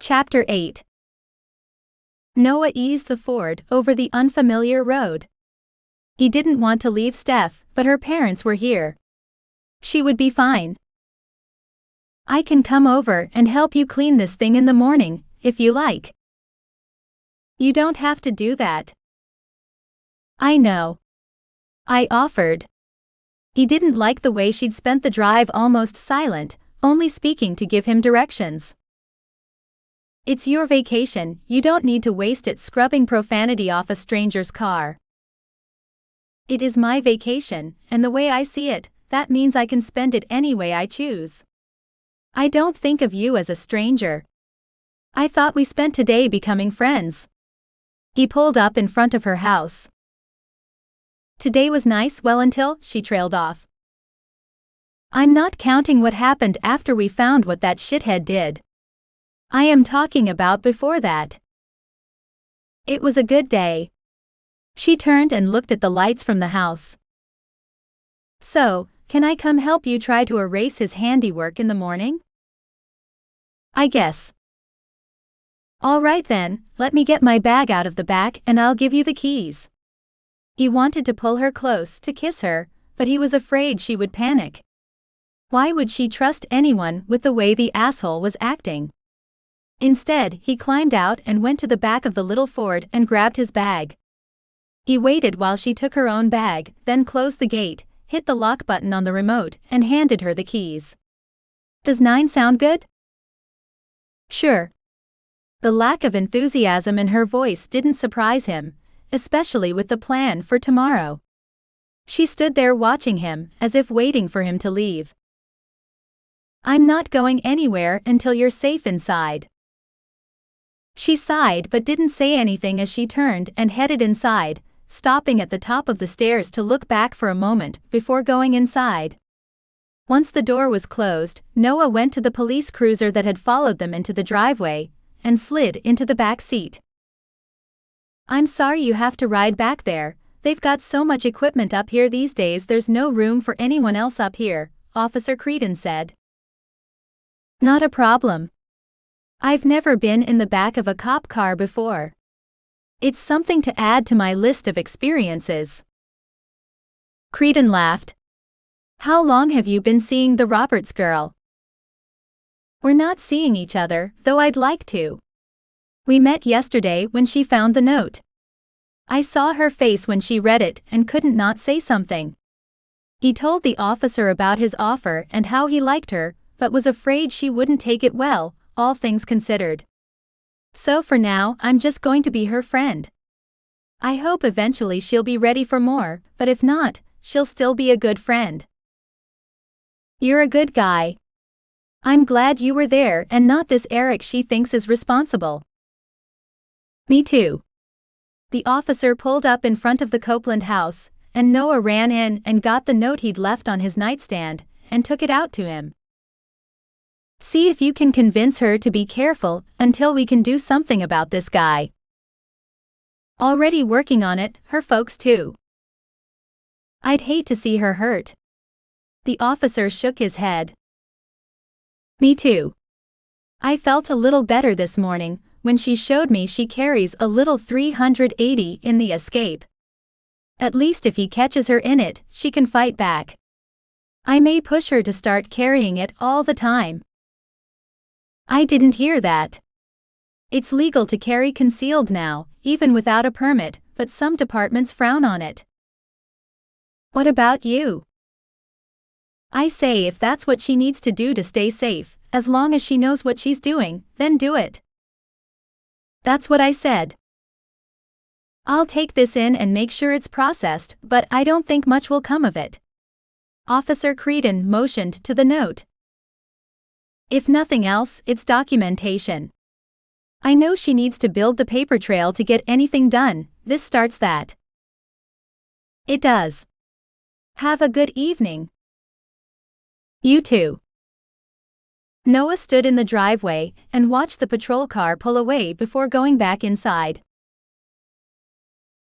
Chapter 8. Noah eased the Ford over the unfamiliar road. He didn't want to leave Steph, but her parents were here. She would be fine. "I can come over and help you clean this thing in the morning, if you like." "You don't have to do that." "I know," I offered. He didn't like the way she'd spent the drive almost silent, only speaking to give him directions. "It's your vacation, you don't need to waste it scrubbing profanity off a stranger's car." "It is my vacation, and the way I see it, that means I can spend it any way I choose. I don't think of you as a stranger. I thought we spent today becoming friends." He pulled up in front of her house. "Today was nice, well, until," she trailed off. "I'm not counting what happened after we found what that shithead did. I am talking about before that. It was a good day." She turned and looked at the lights from the house. "So, can I come help you try to erase his handiwork in the morning?" "I guess." "All right then, let me get my bag out of the back and I'll give you the keys." He wanted to pull her close to kiss her, but he was afraid she would panic. Why would she trust anyone with the way the asshole was acting? Instead, he climbed out and went to the back of the little Ford and grabbed his bag. He waited while she took her own bag, then closed the gate, hit the lock button on the remote, and handed her the keys. "Does 9 sound good?" "Sure." The lack of enthusiasm in her voice didn't surprise him, especially with the plan for tomorrow. She stood there watching him, as if waiting for him to leave. "I'm not going anywhere until you're safe inside." She sighed but didn't say anything as she turned and headed inside, stopping at the top of the stairs to look back for a moment before going inside. Once the door was closed, Noah went to the police cruiser that had followed them into the driveway and slid into the back seat. "I'm sorry you have to ride back there. They've got so much equipment up here these days there's no room for anyone else up here," Officer Creedon said. "Not a problem. I've never been in the back of a cop car before. It's something to add to my list of experiences." Creedon laughed. "How long have you been seeing the Roberts girl?" "We're not seeing each other, though I'd like to. We met yesterday when she found the note. I saw her face when she read it and couldn't not say something." He told the officer about his offer and how he liked her, but was afraid she wouldn't take it well, all things considered. "So for now, I'm just going to be her friend. I hope eventually she'll be ready for more, but if not, she'll still be a good friend." "You're a good guy. I'm glad you were there and not this Eric she thinks is responsible." "Me too." The officer pulled up in front of the Copeland house, and Noah ran in and got the note he'd left on his nightstand, and took it out to him. "See if you can convince her to be careful until we can do something about this guy." "Already working on it, her folks too." "I'd hate to see her hurt." The officer shook his head. "Me too. I felt a little better this morning when she showed me she carries a little 380 in the Escape. At least if he catches her in it, she can fight back. I may push her to start carrying it all the time." "I didn't hear that. It's legal to carry concealed now, even without a permit, but some departments frown on it." "What about you?" "I say if that's what she needs to do to stay safe, as long as she knows what she's doing, then do it." "That's what I said. I'll take this in and make sure it's processed, but I don't think much will come of it." Officer Creedon motioned to the note. "If nothing else, it's documentation. I know she needs to build the paper trail to get anything done. This starts that." "It does. Have a good evening." "You too." Noah stood in the driveway and watched the patrol car pull away before going back inside.